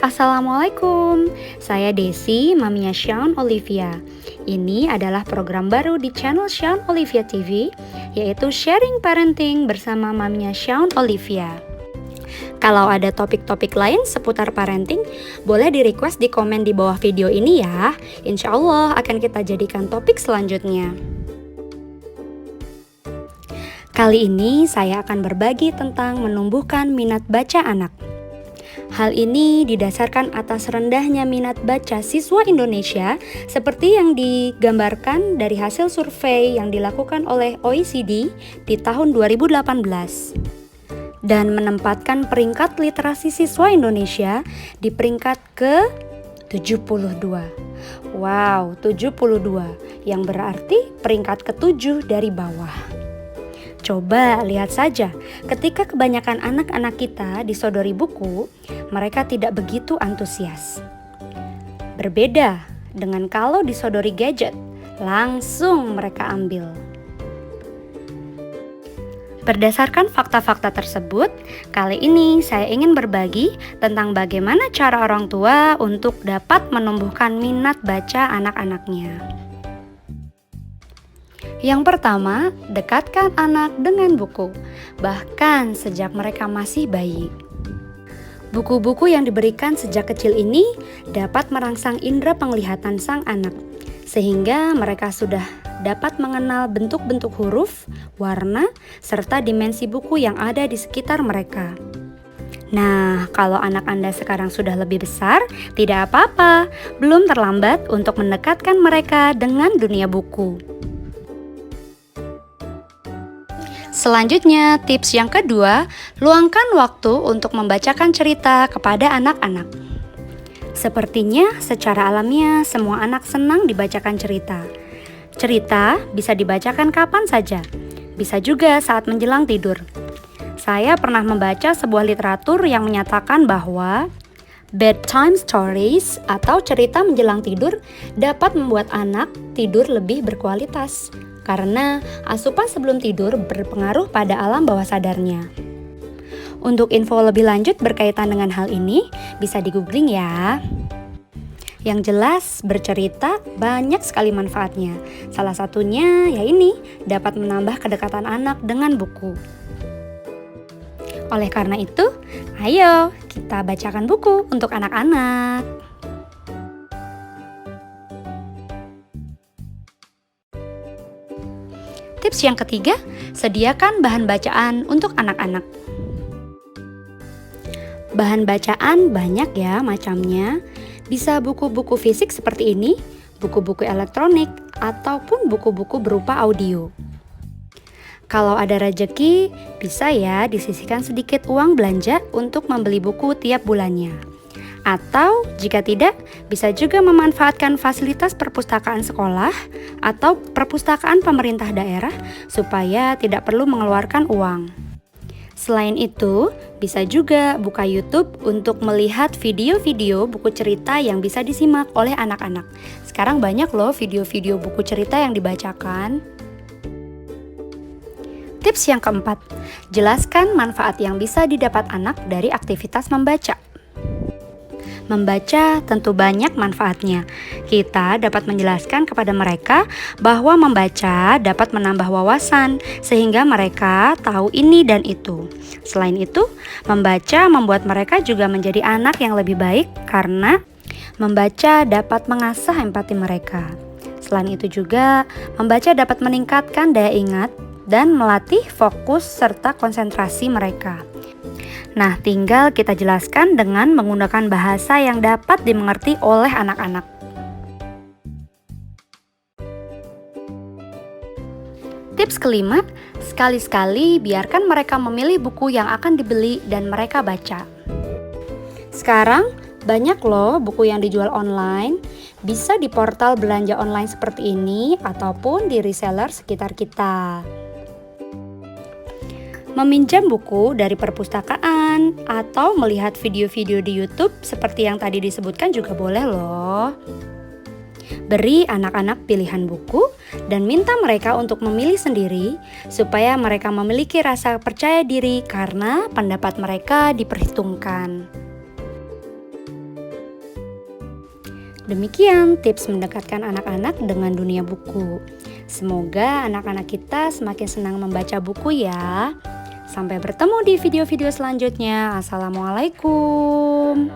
Assalamualaikum, saya Desi, maminya Sean Olivia. Ini adalah program baru di channel Sean Olivia TV, yaitu Sharing Parenting bersama maminya Sean Olivia. Kalau ada topik-topik lain seputar parenting, boleh di-request di komen di bawah video ini ya. Insya Allah akan kita jadikan topik selanjutnya. Kali ini saya akan berbagi tentang menumbuhkan minat baca anak. Hal ini didasarkan atas rendahnya minat baca siswa Indonesia seperti yang digambarkan dari hasil survei yang dilakukan oleh OECD di tahun 2018 dan menempatkan peringkat literasi siswa Indonesia di peringkat ke-72. Wow, 72 yang berarti peringkat ke-7 dari bawah. Coba lihat saja, ketika kebanyakan anak-anak kita disodori buku, mereka tidak begitu antusias. Berbeda dengan kalau disodori gadget, langsung mereka ambil. Berdasarkan fakta-fakta tersebut, kali ini saya ingin berbagi tentang bagaimana cara orang tua untuk dapat menumbuhkan minat baca anak-anaknya. Yang pertama, dekatkan anak dengan buku, bahkan sejak mereka masih bayi. Buku-buku yang diberikan sejak kecil ini dapat merangsang indera penglihatan sang anak, sehingga mereka sudah dapat mengenal bentuk-bentuk huruf, warna, serta dimensi buku yang ada di sekitar mereka. Nah, kalau anak Anda sekarang sudah lebih besar, tidak apa-apa, belum terlambat untuk mendekatkan mereka dengan dunia buku. Selanjutnya, tips yang kedua, luangkan waktu untuk membacakan cerita kepada anak-anak. Sepertinya secara alamiah semua anak senang dibacakan cerita. Cerita bisa dibacakan kapan saja, bisa juga saat menjelang tidur. Saya pernah membaca sebuah literatur yang menyatakan bahwa bedtime stories atau cerita menjelang tidur dapat membuat anak tidur lebih berkualitas. Karena asupan sebelum tidur berpengaruh pada alam bawah sadarnya. Untuk info lebih lanjut berkaitan dengan hal ini, bisa di-googling ya. Yang jelas, bercerita banyak sekali manfaatnya. Salah satunya ya ini, dapat menambah kedekatan anak dengan buku. Oleh karena itu, ayo kita bacakan buku untuk anak-anak. Tips yang ketiga, sediakan bahan bacaan untuk anak-anak. Bahan bacaan banyak ya macamnya. Bisa buku-buku fisik seperti ini, buku-buku elektronik, ataupun buku-buku berupa audio. Kalau ada rezeki, bisa ya disisihkan sedikit uang belanja untuk membeli buku tiap bulannya. Atau jika tidak, bisa juga memanfaatkan fasilitas perpustakaan sekolah atau perpustakaan pemerintah daerah supaya tidak perlu mengeluarkan uang. Selain itu, bisa juga buka YouTube untuk melihat video-video buku cerita yang bisa disimak oleh anak-anak. Sekarang banyak loh video-video buku cerita yang dibacakan. Tips yang keempat, jelaskan manfaat yang bisa didapat anak dari aktivitas membaca. Membaca tentu banyak manfaatnya. Kita dapat menjelaskan kepada mereka bahwa membaca dapat menambah wawasan sehingga mereka tahu ini dan itu. Selain itu, membaca membuat mereka juga menjadi anak yang lebih baik karena membaca dapat mengasah empati mereka. Selain itu juga, membaca dapat meningkatkan daya ingat dan melatih fokus serta konsentrasi mereka. Nah, tinggal kita jelaskan dengan menggunakan bahasa yang dapat dimengerti oleh anak-anak. Tips kelima, sekali-sekali biarkan mereka memilih buku yang akan dibeli dan mereka baca. Sekarang, banyak loh buku yang dijual online, bisa di portal belanja online seperti ini ataupun di reseller sekitar kita. Meminjam buku dari perpustakaan atau melihat video-video di YouTube seperti yang tadi disebutkan juga boleh loh. Beri anak-anak pilihan buku dan minta mereka untuk memilih sendiri supaya mereka memiliki rasa percaya diri karena pendapat mereka diperhitungkan. Demikian tips mendekatkan anak-anak dengan dunia buku. Semoga anak-anak kita semakin senang membaca buku ya. Sampai bertemu di video-video selanjutnya. Assalamualaikum.